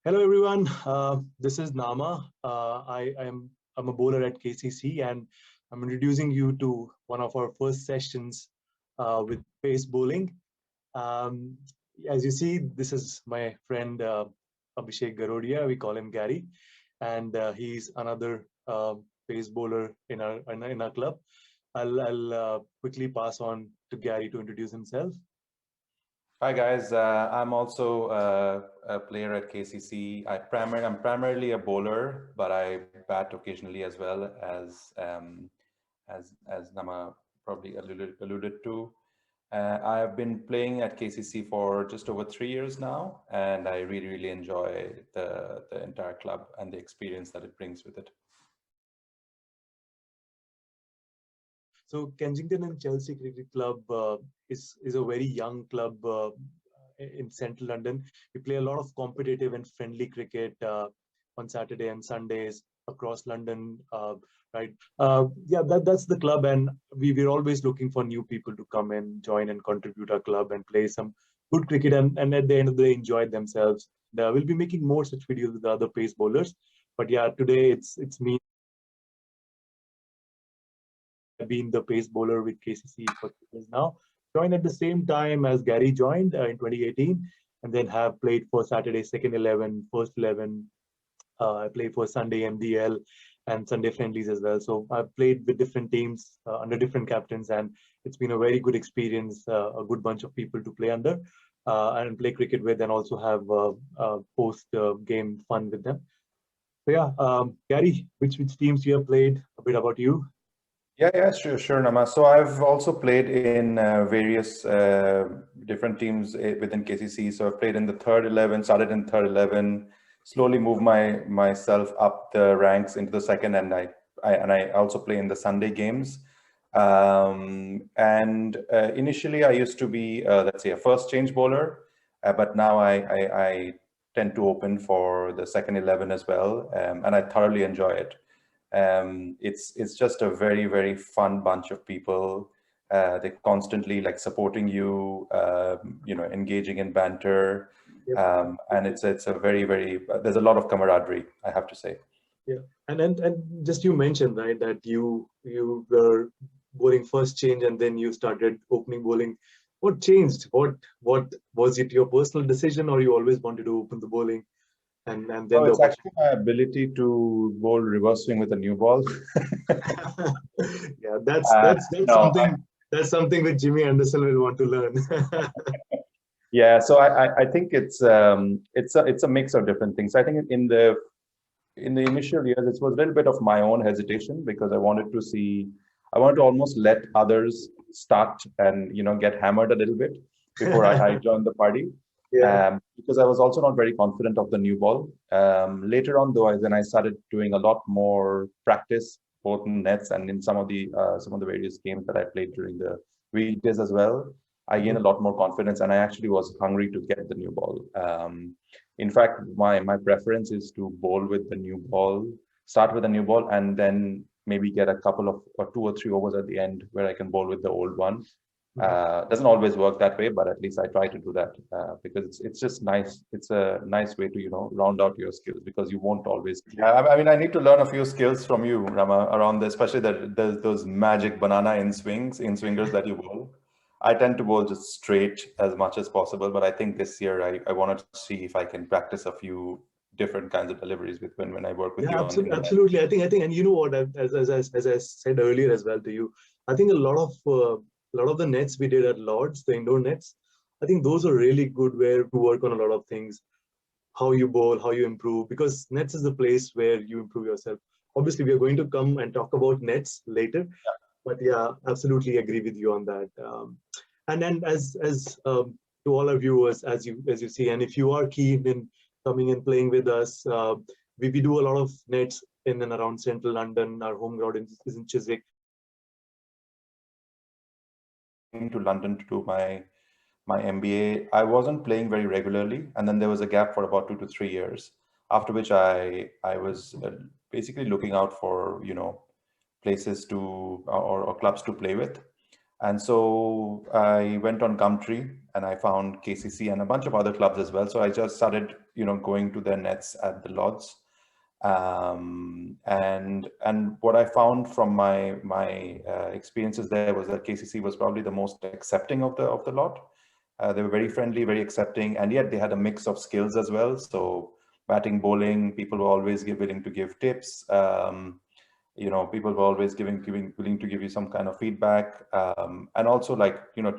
Hello everyone. This is Nama. I'm a bowler at KCC, and I'm introducing you to one of our first sessions with pace bowling. Um, as you see, this is my friend Abhishek Garodia. We call him Gary, and he's another pace bowler in our club. I'll quickly pass on to Gary to introduce himself. Hi guys, I'm also a player at KCC. I'm primarily a bowler, but I bat occasionally as well as Nama probably alluded to. I've been playing at KCC for just over 3 years now, and I really enjoy the entire club and the experience that it brings with it. So Kensington and Chelsea Cricket Club is a very young club in central London. We play a lot of competitive and friendly cricket on Saturday and Sundays across London. Right? Yeah, that's the club, and we're always looking for new people to come and join and contribute our club and play some good cricket and at the end of the day enjoy themselves. We'll be making more such videos with the other pace bowlers. But yeah, today it's me. Been the pace bowler with KCC for 2 years now. Joined at the same time as Gary joined in 2018, and then have played for Saturday second 11, first 11. I play for Sunday MDL and Sunday friendlies as well. So I've played with different teams under different captains, and it's been a very good experience. A good bunch of people to play under and play cricket with, and also have post game fun with them. So yeah, Gary, which teams you have played? A bit about you. Yeah, sure, Nama. So I've also played in various different teams within KCC. So I've played in the third 11, started in third 11, slowly moved myself up the ranks into the second, and I also play in the Sunday games. Initially, I used to be, let's say, a first change bowler, but now I tend to open for the second 11 as well, and I thoroughly enjoy it. It's just a very fun bunch of people. They're constantly like supporting you, engaging in banter. Yep. And it's a very there's a lot of camaraderie, I have to say. Yeah, and just you mentioned, right, that you were bowling first change and then you started opening bowling. What changed? What was it, your personal decision, or you always wanted to open the bowling and then Oh, the it's opportunity? actually my ability to bowl reverse swing with a new ball. Yeah, that's No, something which Jimmy Anderson will want to learn. yeah. So I think it's a mix of different things. I think in the initial years, it was a little bit of my own hesitation because I wanted to almost let others start and get hammered a little bit before I joined the party. Yeah. Because I was also not very confident of the new ball. Later on, though, then I started doing a lot more practice, both in nets and in some of the various games that I played during the weekdays as well. I gained a lot more confidence, and I actually was hungry to get the new ball. In fact, my preference is to bowl with the new ball, start with a new ball, and then maybe get a couple of or 2 or 3 overs at the end where I can bowl with the old one. Doesn't always work that way, but at least I try to do that because it's just nice. It's a nice way to round out your skills because you won't always. Yeah, I mean, I need to learn a few skills from you, Rama, around this, especially that there's those magic banana in swingers that you bowl. I tend to bowl just straight as much as possible, but I think this year I wanted to see if I can practice a few different kinds of deliveries with when I work with Yeah, you on in the net. absolutely. I think, and you know what? As I said earlier as well to you, I think a lot of the nets we did at Lords, the indoor nets, I think those are really good where to work on a lot of things, how you bowl, how you improve, because nets is the place where you improve yourself. Obviously, we are going to come and talk about nets later, but yeah, absolutely agree with you on that. And then as to all our viewers, as you see, and if you are keen in coming and playing with us, we do a lot of nets in and around central London. Our home ground is in Chiswick. To London to do my MBA, I wasn't playing very regularly, and then there was a gap for about 2 to 3 years. After which I was basically looking out for places to or clubs to play with. And so I went on Gumtree and I found KCC and a bunch of other clubs as well. So I just started, going to their nets at the lodges. And what I found from my experiences there was that KCC was probably the most accepting of the lot. They were very friendly, very accepting, and yet they had a mix of skills as well. So batting, bowling, people were always willing to give tips. People were always willing to give you some kind of feedback, and also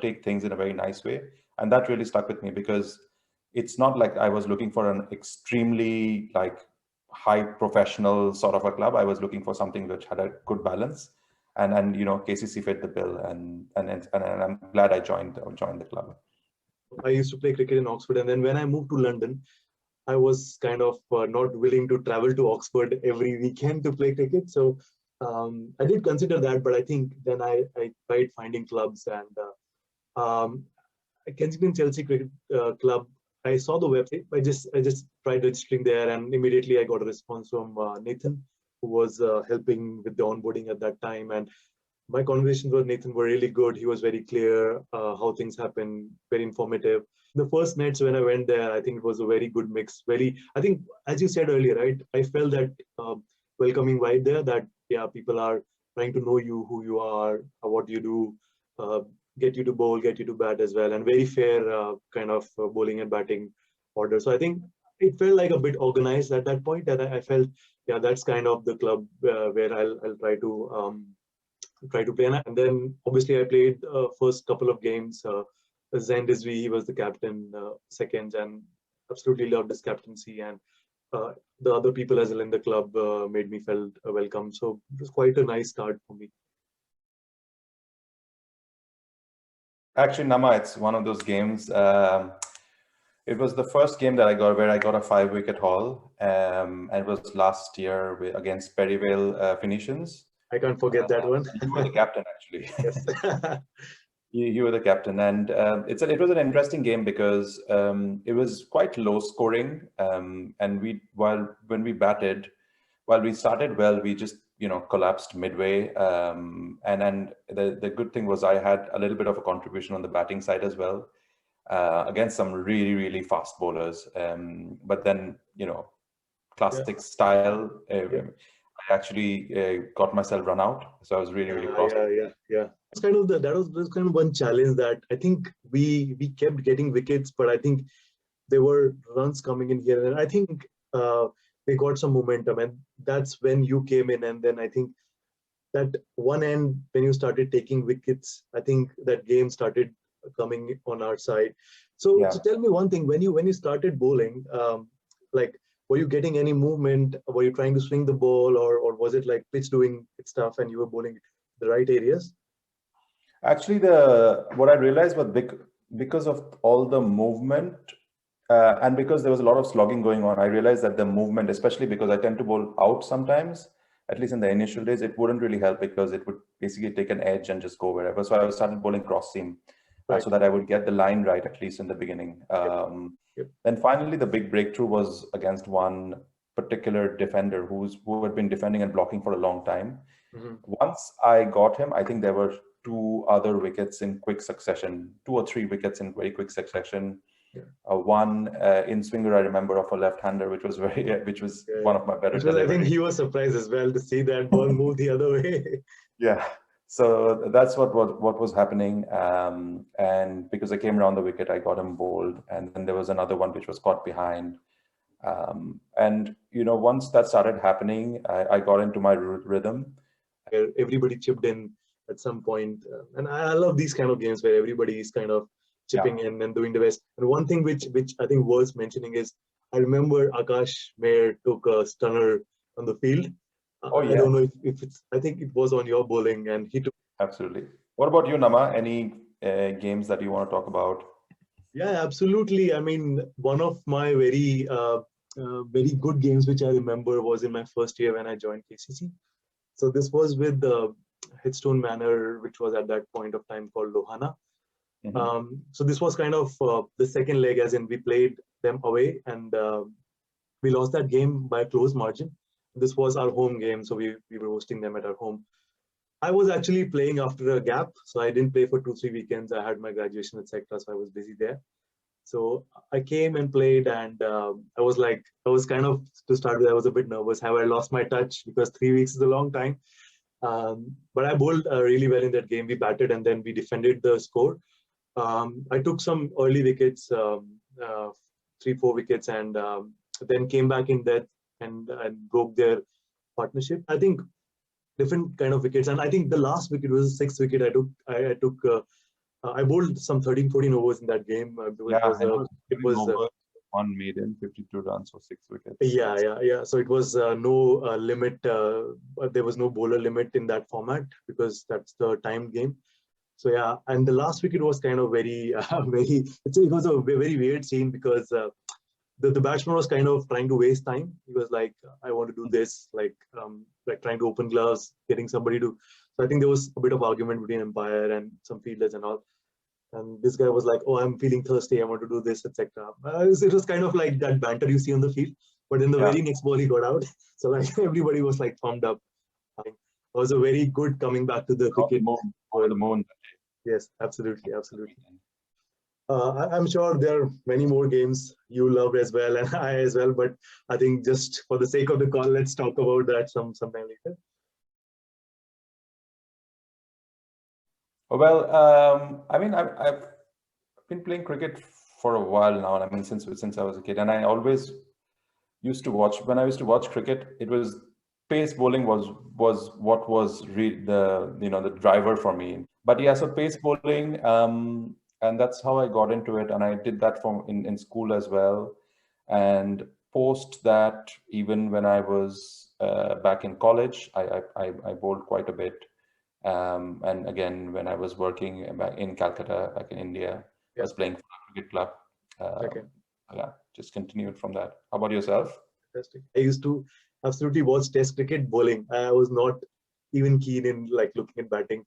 take things in a very nice way. And that really stuck with me, because it's not like I was looking for an extremely high professional sort of a club. I was looking for something which had a good balance, and KCC fit the bill, and I'm glad I joined the club. I used to play cricket in Oxford, and then when I moved to London, I was kind of not willing to travel to Oxford every weekend to play cricket. So I did consider that, but I think then I tried finding clubs, and Kensington Chelsea Cricket Club. I saw the website. I just tried registering there, and immediately I got a response from Nathan, who was helping with the onboarding at that time. And my conversations with Nathan were really good. He was very clear how things happen, very informative. The first nights when I went there, I think it was a very good mix. I think, as you said earlier, right? I felt that welcoming vibe there. That people are trying to know you, who you are, what you do, get you to bowl, get you to bat as well, and very fair kind of bowling and batting order. So I think it felt like a bit organized at that point, and I felt, that's kind of the club where I'll try to play. And then obviously I played first couple of games. Zain Rizvi, he was the captain second, and absolutely loved his captaincy. And the other people as well in the club made me felt welcome. So it was quite a nice start for me. Actually, Nama, it's one of those games. It was the first game that I got where I got a 5-wicket haul. And it was last year against Perivale Phoenicians. I can't forget that one. You were the captain, actually. Yes. You were the captain, and it was an interesting game because it was quite low scoring. And when we batted, while we started well, we just collapsed midway. And the good thing was I had a little bit of a contribution on the batting side as well, against some really, really fast bowlers. But then classic style. I actually got myself run out, so I was really cross. Yeah. It's kind of that was kind of one challenge that I think we kept getting wickets, but I think there were runs coming in here, and I think they got some momentum, and that's when you came in, and then I think that one end when you started taking wickets, I think that game started coming on our side. So tell me one thing: when you started bowling, were you getting any movement? Were you trying to swing the ball, or was it like pitch doing its stuff and you were bowling the right areas? Actually, what I realized was because of all the movement, and because there was a lot of slogging going on, I realized that the movement, especially because I tend to bowl out sometimes, at least in the initial days, it wouldn't really help because it would basically take an edge and just go wherever. So I started bowling cross seam, so that I would get the line right, at least in the beginning. Then finally, the big breakthrough was against one particular defender who had been defending and blocking for a long time. Once I got him, I think there were 2 other wickets in quick succession, 2 or 3 wickets in very quick succession. One in swinger, I remember, of a left-hander, which was one of my better deliveries. I think he was surprised as well to see that ball move the other way. Yeah. So that's what was happening, and because I came around the wicket, I got him bowled, and then there was another one which was caught behind, and once that started happening, I got into my rhythm. Everybody chipped in at some point, and I love these kind of games where everybody is kind of chipping in and doing the best. And one thing which I think worth mentioning is I remember Akash Mayer took a stunner on the field. I don't know if it's. I think it was on your bowling, and he took. Absolutely. What about you, Nama? Any games that you want to talk about? Yeah, absolutely. I mean, one of my very good games which I remember was in my first year when I joined KCC. So this was with the Headstone Manor, which was at that point of time called Lohana. So this was kind of the second leg, as in we played them away, and we lost that game by a close margin. This was our home game, so we were hosting them at our home. I was actually playing after a gap, so I didn't play for 2-3 weekends. I had my graduation, etc., so I was busy there. So I came and played, and I was kind of, to start with, I was a bit nervous. Have I lost my touch? Because 3 weeks is a long time. But I bowled really well in that game. We batted and then we defended the score. I took some early wickets, 3-4 wickets, and then came back in that and broke their partnership. I think different kind of wickets, and I think the last wicket was the sixth wicket I took. I bowled some 13-14 overs in that game. It was one maiden, 52 runs for 6 wickets. Yeah. So it was no limit. There was no bowler limit in that format because that's the timed game. So yeah, and the last wicket was kind of very, it was a very weird scene because the batsman was kind of trying to waste time. He was like, I want to do this, like trying to open gloves, getting somebody to. So I think there was a bit of argument between umpire and some fielders and all. And this guy was like, oh, I'm feeling thirsty, I want to do this, etc. It was kind of like that banter you see on the field. But in the very next ball, he got out. So like everybody was like pumped up. It was a very good coming back to the cricket. Over the moon. Yes, absolutely. I'm sure there are many more games you loved as well, and I as well. But I think just for the sake of the call, let's talk about that sometime later. Well, I mean, I've been playing cricket for a while now. I mean, since I was a kid, and I always used to watch. When I used to watch cricket, it was pace bowling was what was the driver for me. But yeah, so pace bowling, and that's how I got into it, and I did that in school as well. And post that, even when I was back in college, I bowled quite a bit. And again, when I was working back in Calcutta, back in India, I was playing for a cricket club. Yeah, just continued from that. How about yourself? Fantastic. I used to absolutely watch Test cricket bowling. I was not even keen in like looking at batting.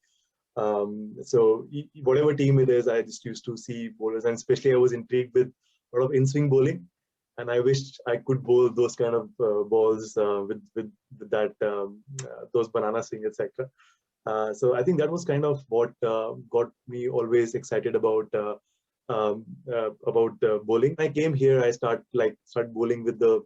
So whatever team it is, I just used to see bowlers, and especially I was intrigued with a lot of in-swing bowling, and I wished I could bowl those kind of balls with that those banana swing, etc. So I think that was kind of what got me always excited about bowling. When I came here, I started bowling with the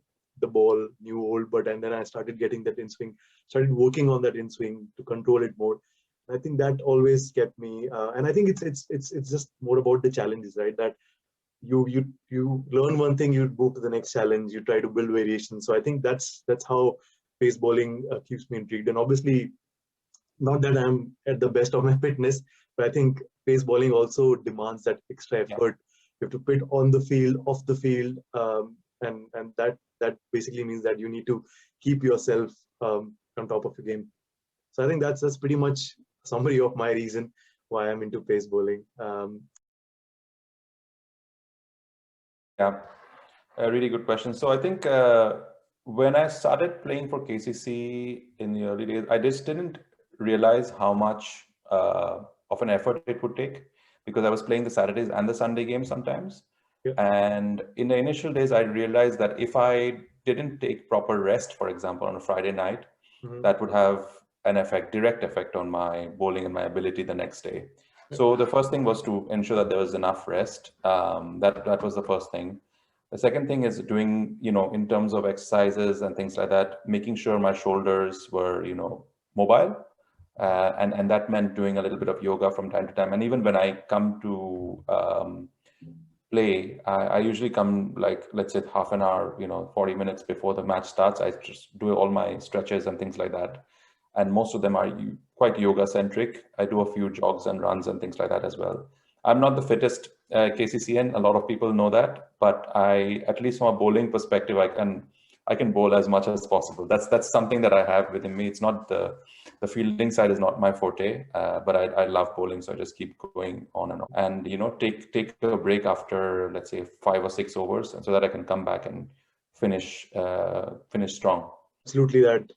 ball, new old, and then I started getting that in swing, started working on that in swing to control it more. I think that always kept me, and I think it's just more about the challenges, right? That you learn one thing, you move to the next challenge, you try to build variations. So I think that's how pace bowling keeps me intrigued. And obviously, not that I'm at the best of my fitness, but I think pace bowling also demands that extra effort. You have to put on the field, off the field, and that basically means that you need to keep yourself on top of the game. So I think that's pretty much a summary of my reason why I'm into pace bowling. Yeah, a really good question. So I think when I started playing for KCC in the early days, I just didn't realize how much of an effort it would take, because I was playing the Saturdays and the Sunday games sometimes. Yeah. And in the initial days, I realized that if I didn't take proper rest, for example, on a Friday night, that would have an direct effect on my bowling and my ability the next day. So the first thing was to ensure that there was enough rest. That was the first thing. The second thing is doing, in terms of exercises and things like that, making sure my shoulders were, mobile. And that meant doing a little bit of yoga from time to time. And even when I come to play, I usually come like, let's say half an hour, 40 minutes before the match starts. I just do all my stretches and things like that. And most of them are quite yoga centric. I do a few jogs and runs and things like that as well. I'm not the fittest KCCian. A lot of people know that, but at least from a bowling perspective, I can bowl as much as possible. That's something that I have within me. It's not the fielding side is not my forte, but I love bowling, so I just keep going on and on. And take a break after, let's say, 5 or 6 overs, so that I can come back and finish strong. Absolutely, that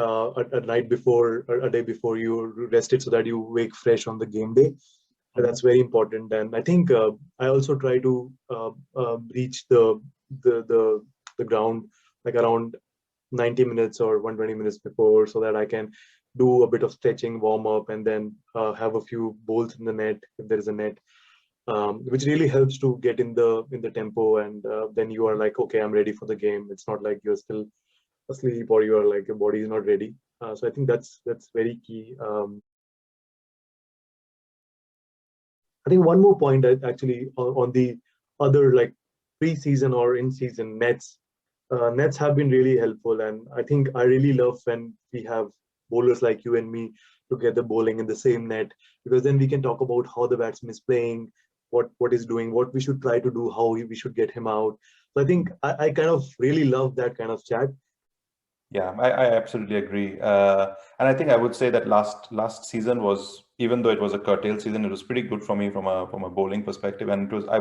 a night before or a day before you rested so that you wake fresh on the game day. That's very important. And I think I also try to reach the ground like around 90 minutes or 120 minutes before, so that I can do a bit of stretching, warm up, and then have a few bowls in the net if there is a net, which really helps to get in the tempo. And then you are like, okay, I'm ready for the game. It's not like you're still asleep or you are like your body is not ready. So I think that's very key. I think one more point actually on the other like pre-season or in-season nets. Nets have been really helpful, and I think I really love when we have bowlers like you and me together bowling in the same net, because then we can talk about how the batsman is playing, what is doing, what we should try to do, how we should get him out. So I think I kind of really love that kind of chat. Yeah, I absolutely agree. And I think I would say that last season was, even though it was a curtailed season, it was pretty good for me from a bowling perspective. And it was, I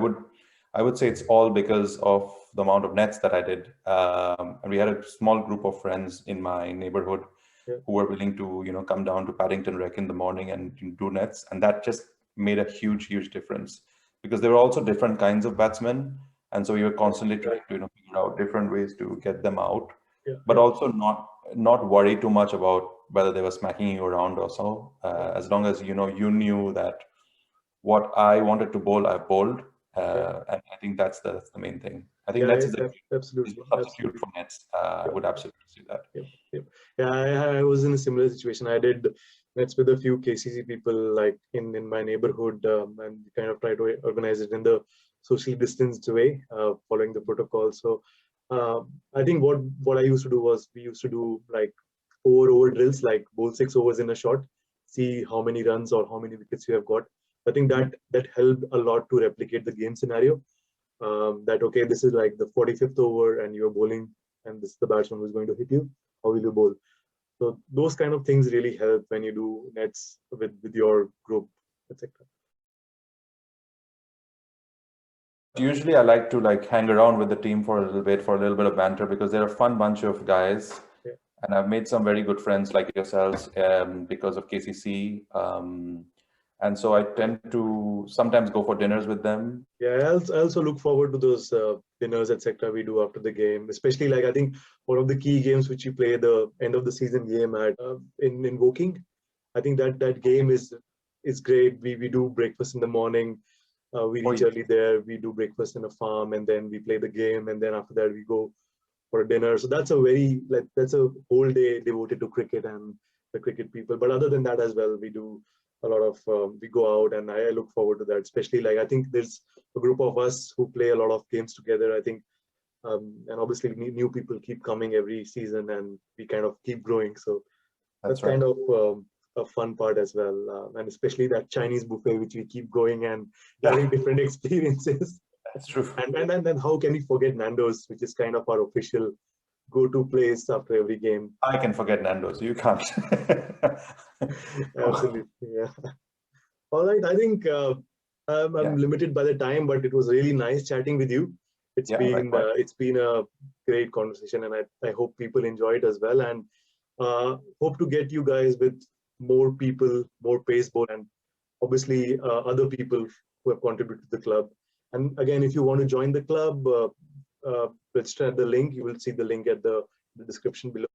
would say it's all because of the amount of nets that I did. And we had a small group of friends in my neighborhood who were willing to, come down to Paddington Rec in the morning and do nets. And that just made a huge difference, because there were also different kinds of batsmen. And so we were constantly trying to, figure out different ways to get them out. But also not worry too much about whether they were smacking you around or so. As long as you knew that what I wanted to bowl, I bowled, and I think that's the main thing. I think nets is a substitute for nets. I would absolutely say that. Yeah, I was in a similar situation. I did nets with a few KCC people like in my neighborhood, and kind of try to organize it in the socially distanced way, following the protocol. So I think what I used to do was we used to do like 4 over drills, like bowl 6 overs in a shot, see how many runs or how many wickets you have got. I think that helped a lot to replicate the game scenario. That okay, this is like the 45th over and you're bowling, and this is the batsman who's going to hit you. How will you bowl? So those kind of things really help when you do nets with your group, etc. Usually I like to hang around with the team for a little bit of banter, because they're a fun bunch of guys. And I've made some very good friends like yourselves because of KCC. And so I tend to sometimes go for dinners with them. Yeah, I also look forward to those dinners, etc. we do after the game, especially I think one of the key games which we play, the end of the season game at in Woking. I think that game is great. We do breakfast in the morning. We reach early there. We do breakfast in a farm, and then we play the game, and then after that we go for a dinner. So that's that's a whole day devoted to cricket and the cricket people. But other than that as well, we do a lot of we go out, and I look forward to that. Especially I think there's a group of us who play a lot of games together. I think, and obviously new people keep coming every season, and we kind of keep growing. So that's kind of a fun part as well, and especially that Chinese buffet, which we keep going and having different experiences. That's true. And then how can we forget Nando's, which is kind of our official go-to place after every game? I can forget Nando's, you can't. Absolutely, yeah. All right, I think I'm limited by the time, but it was really nice chatting with you. It's been a great conversation, and I hope people enjoy it as well, and hope to get you guys with more people, more baseball, and obviously other people who have contributed to the club. And again, if you want to join the club, register at the link. You will see the link at the description below.